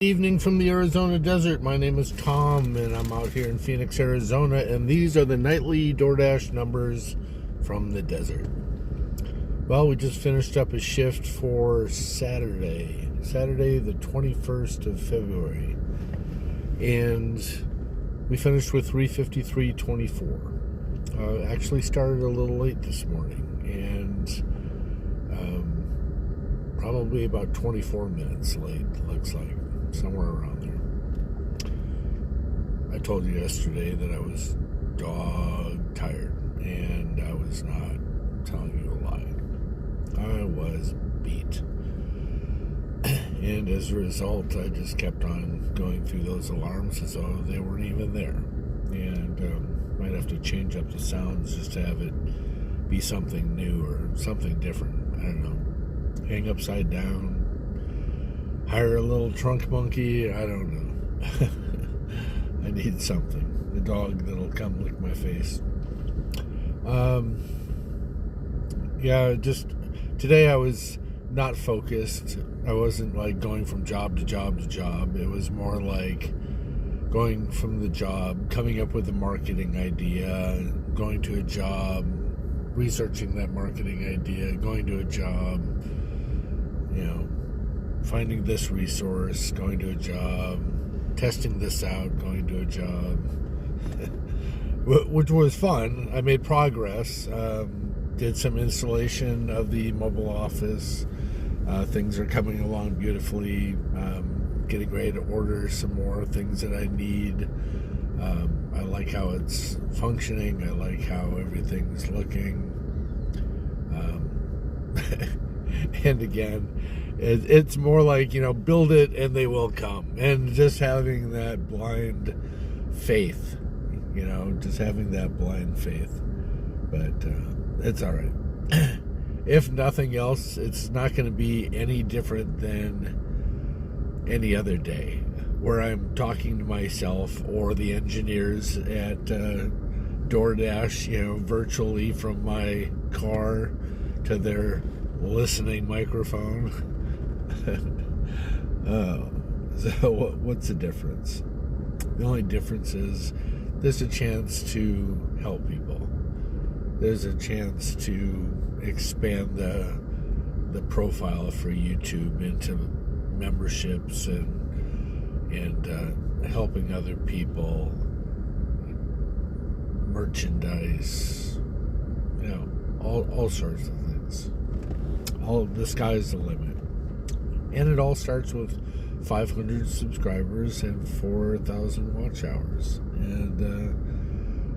Evening from the Arizona desert. My name is Tom and I'm out here in Phoenix, Arizona, and these are the nightly DoorDash numbers from the desert. Well, we just finished up a shift for Saturday the 21st of February, and we finished with 353.24. Actually started a little late this morning, and probably about 24 minutes late, looks like. Somewhere around there. I told you yesterday that I was dog tired, and I was not telling you a lie. I was beat. And as a result, I just kept on going through those alarms as though they weren't even there. And might have to change up the sounds just to have it be something new or something different. I don't know. Hang upside down. Hire a little trunk monkey. I don't know. I need something. The dog that'll come lick my face. Just today I was not focused. I wasn't like going from job to job to job. It was more like going from the job, coming up with a marketing idea, going to a job, researching that marketing idea, going to a job, finding this resource, going to a job, testing this out, going to a job, which was fun. I made progress, did some installation of the mobile office. Things are coming along beautifully. Getting ready to order some more things that I need. I like how it's functioning. I like how everything's looking. And again, it's more like, build it and they will come. And just having that blind faith, just having that blind faith. But it's all right. If nothing else, it's not going to be any different than any other day where I'm talking to myself or the engineers at DoorDash, virtually from my car to their listening microphone. So what's the difference? The only difference is there's a chance to help people. There's a chance to expand the profile for YouTube into memberships and helping other people, merchandise, all sorts of things. The sky's the limit. And it all starts with 500 subscribers and 4,000 watch hours. And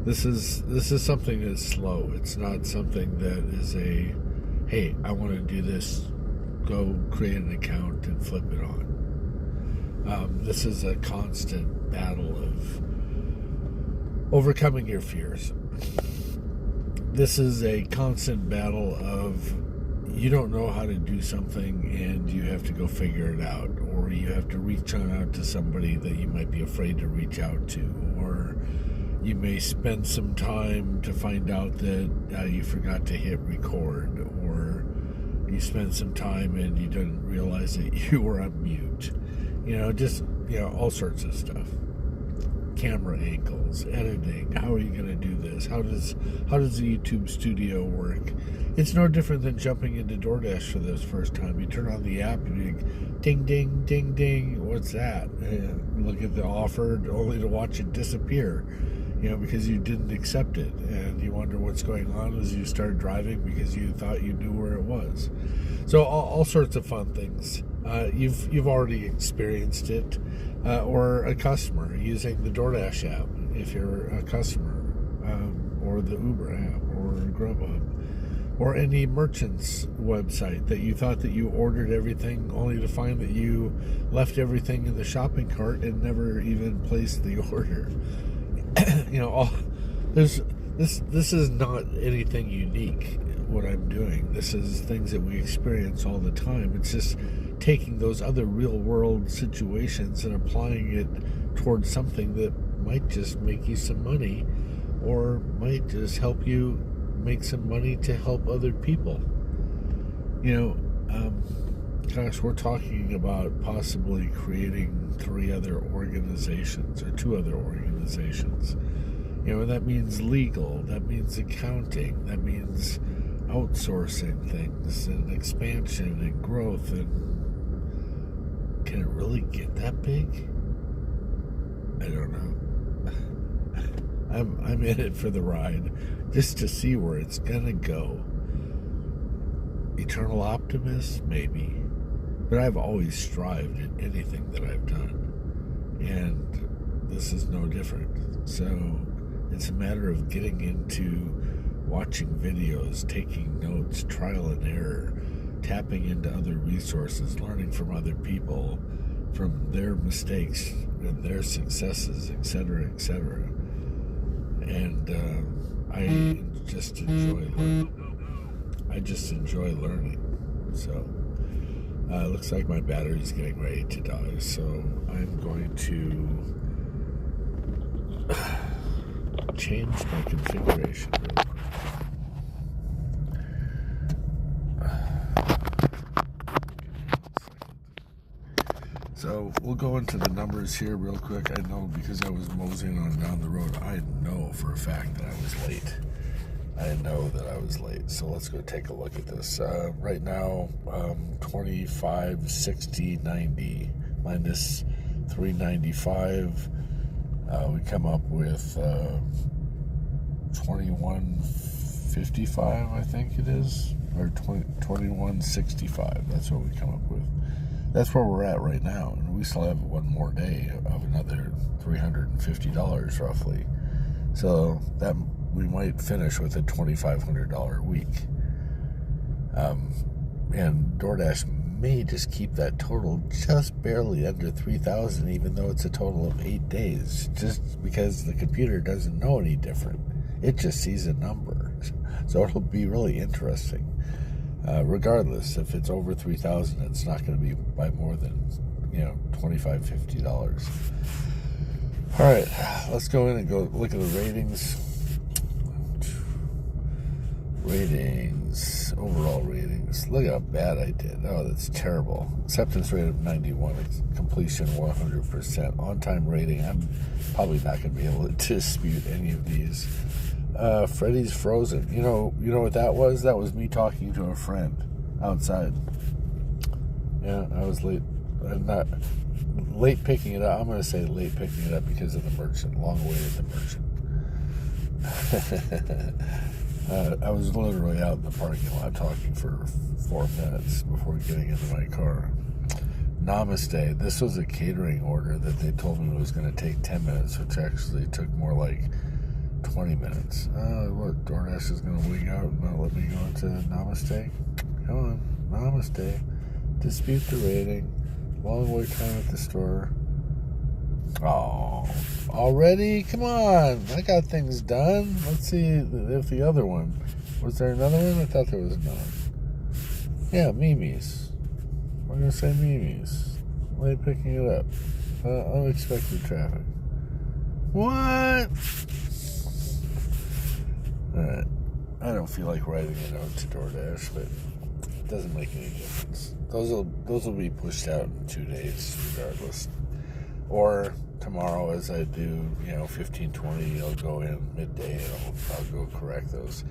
this is something that's slow. It's not something that is hey, I want to do this, go create an account and flip it on. This is a constant battle of overcoming your fears. This is a constant battle of you don't know how to do something and you have to go figure it out, or you have to reach out to somebody that you might be afraid to reach out to, or you may spend some time to find out that you forgot to hit record, or you spend some time and you didn't realize that you were on mute. All sorts of stuff. Camera angles, editing. How are you going to do this? How does the YouTube studio work? It's no different than jumping into DoorDash for the first time. You turn on the app and you ding, ding, ding, ding. What's that? Look at the offer only to watch it disappear, because you didn't accept it. And you wonder what's going on as you start driving because you thought you knew where it was. So all sorts of fun things. You've already experienced it. Or a customer using the DoorDash app if you're a customer, or the Uber app, or Grubhub, or any merchant's website that you thought that you ordered everything only to find that you left everything in the shopping cart and never even placed the order. This is not anything unique, what I'm doing. This is things that we experience all the time. It's just taking those other real world situations and applying it towards something that might just make you some money, or might just help you make some money to help other people. Gosh, we're talking about possibly creating other organizations or two other organizations. You know, that means legal, that means accounting, that means outsourcing things and expansion and growth. And can it really get that big? I don't know. I'm in it for the ride, just to see where it's gonna go. Eternal optimist, maybe, but I've always strived in anything that I've done, and this is no different. So it's a matter of getting into watching videos, taking notes, trial and error, tapping into other resources, learning from other people, from their mistakes and their successes, etc., etc. And I just enjoy learning. So it looks like my battery's getting ready to die, so I'm going to change my configuration real quick. So we'll go into the numbers here real quick. I know because I was moseying on down the road, I know for a fact that I was late. So let's go take a look at this. Right now, 2560.90 minus 395. We come up with 2155, I think it is, or 2165. That's what we come up with. That's where we're at right now, and we still have one more day of another $350 roughly. So that we might finish with a $2,500 week. And DoorDash may just keep that total just barely under 3,000, even though it's a total of 8 days, just because the computer doesn't know any different. It just sees a number. So it'll be really interesting. Regardless, if it's over 3,000, it's not going to be by more than, $25, $50. All right, let's go in and go look at the ratings. Overall ratings. Look how bad I did. Oh, that's terrible. Acceptance rate of 91. Completion 100%. On-time rating. I'm probably not going to be able to dispute any of these. Freddy's Frozen. You know what that was? That was me talking to a friend outside. Yeah, I was late. I'm not late picking it up. I'm going to say late picking it up because of the merchant. Long awaited the merchant. I was literally out in the parking lot talking for 4 minutes before getting into my car. Namaste. This was a catering order that they told me was going to take 10 minutes, which actually took more like 20 minutes. What, DoorDash is going to wing out and not let me go into Namaste? Come on, Namaste. Dispute the rating. Long wait time at the store. Oh, already? Come on. I got things done. Let's see if the other one. Was there another one? I thought there was another. Yeah, Mimi's. We're going to say Mimi's. Late picking it up. Unexpected traffic. What? Alright. I don't feel like writing a note to DoorDash, but it doesn't make any difference. Those will be pushed out in 2 days regardless. Or tomorrow, as I do, 15:20, I'll go in midday and I'll go correct those.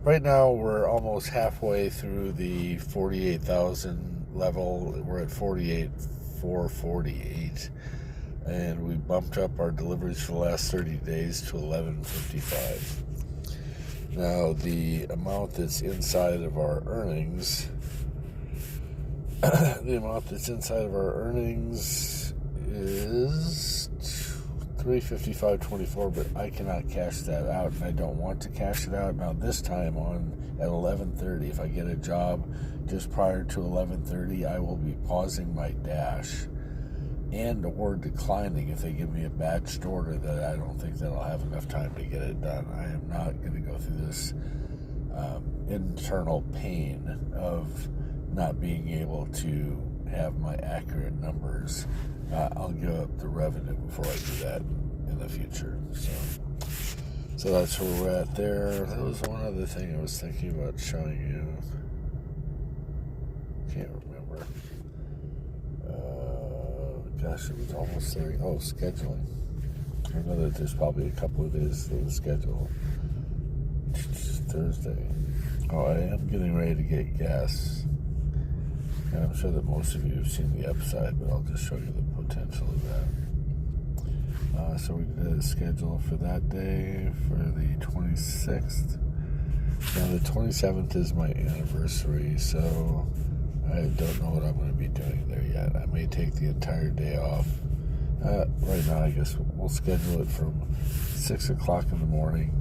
Right now, we're almost halfway through the 48,000 level. We're at 48,448, and we bumped up our deliveries for the last 30 days to 1155. Now, the amount that's inside of our earnings, is $355.24, but I cannot cash that out, and I don't want to cash it out. Now, this time at 11:30, if I get a job just prior to 11:30, I will be pausing my dash and or declining if they give me a batched order that I don't think that I'll have enough time to get it done. I am not going to go through this internal pain of not being able to have my accurate numbers. I'll give up the revenue before I do that in the future. So that's where we're at there. There was one other thing I was thinking about showing you. Can't remember. Gosh, it was almost there. Oh, scheduling. I know that there's probably a couple of days to the schedule. It's Thursday. Oh, I am getting ready to get gas. And I'm sure that most of you have seen the upside, but I'll just show you the potential of that. So we did a schedule for that day for the 26th. Now the 27th is my anniversary, so I don't know what I'm going to be doing there yet. I may take the entire day off. Right now, I guess we'll schedule it from 6 o'clock in the morning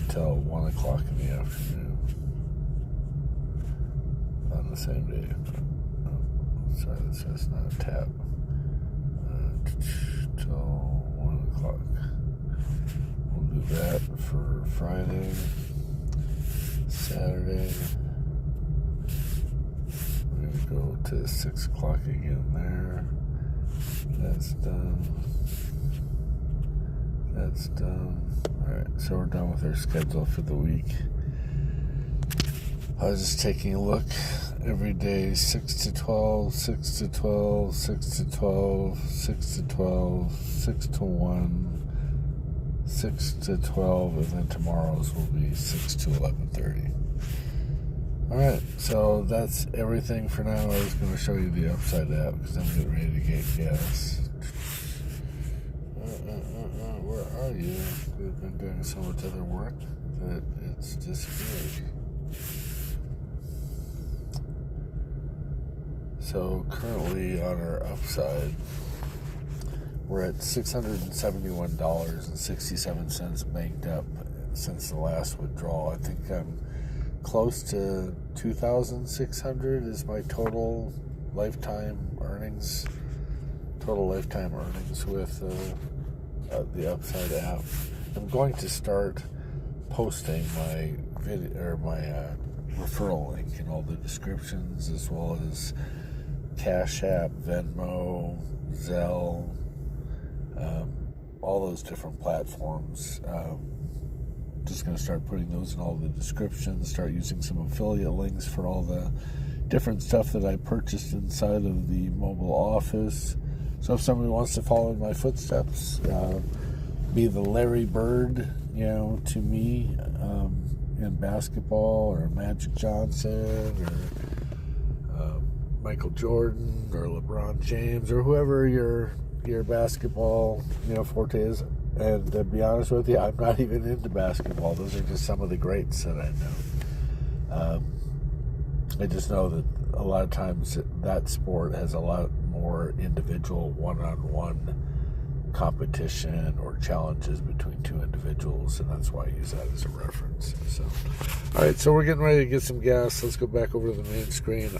until 1 o'clock in the afternoon on the same day. Oh, sorry, that's not a tab. Till 1 o'clock. We'll do that for Friday, Saturday. We're going to go to 6 o'clock again there. That's done. That's done. Alright, so we're done with our schedule for the week. I was just taking a look. Every day, 6 to 12, 6 to 12, 6 to 12, 6 to 12, 6 to 1, 6 to 12, and then tomorrow's will be 6 to 11:30. Alright, so that's everything for now. I was going to show you the upside app because I'm getting ready to get gas. Where are you? We've been doing so much other work that it's disappeared. So currently on our upside, we're at $671.67 banked up since the last withdrawal. I think I'm close to $2,600 is my total lifetime earnings. Total lifetime earnings with the Upside app. I'm going to start posting my video or my referral link in all the descriptions, as well as Cash App, Venmo, Zelle, all those different platforms. Just going to start putting those in all the descriptions, start using some affiliate links for all the different stuff that I purchased inside of the mobile office. So if somebody wants to follow in my footsteps, be the Larry Bird, to me, in basketball, or Magic Johnson, or Michael Jordan, or LeBron James, or whoever your basketball, forte is. And to be honest with you, I'm not even into basketball. Those are just some of the greats that I know. I just know that a lot of times that sport has a lot more individual one-on-one competition or challenges between two individuals, and that's why I use that as a reference. So, all right, so we're getting ready to get some gas. Let's go back over to the main screen.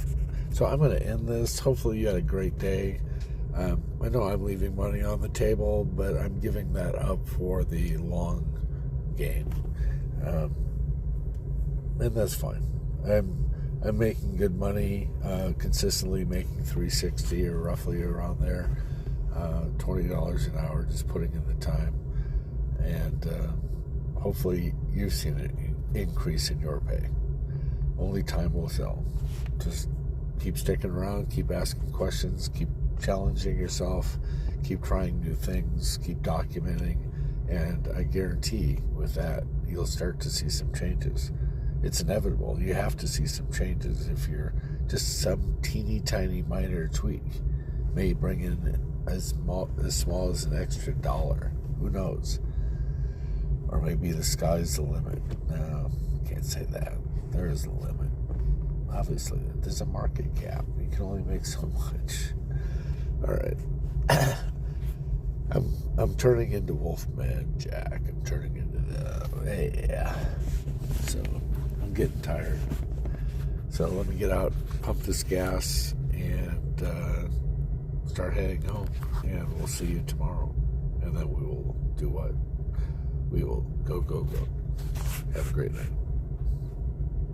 So I'm going to end this. Hopefully you had a great day. I know I'm leaving money on the table, but I'm giving that up for the long game, and that's fine. I'm making good money, consistently making $360 or roughly around there, $20 an hour, just putting in the time, and hopefully you've seen an increase in your pay. Only time will tell. Just keep sticking around, keep asking questions, keep challenging yourself, keep trying new things, keep documenting, and I guarantee with that you'll start to see some changes. It's inevitable. You have to see some changes. If you're just some teeny tiny minor tweak may bring in as small as an extra $1. Who knows? Or maybe the sky's the limit. No, can't say that. There is a limit. Obviously, there's a market cap. You can only make so much. All right. I'm turning into Wolfman Jack. I'm turning into So I'm getting tired. So let me get out, pump this gas, and start heading home. And we'll see you tomorrow. And then we will do what? We will go. Have a great night.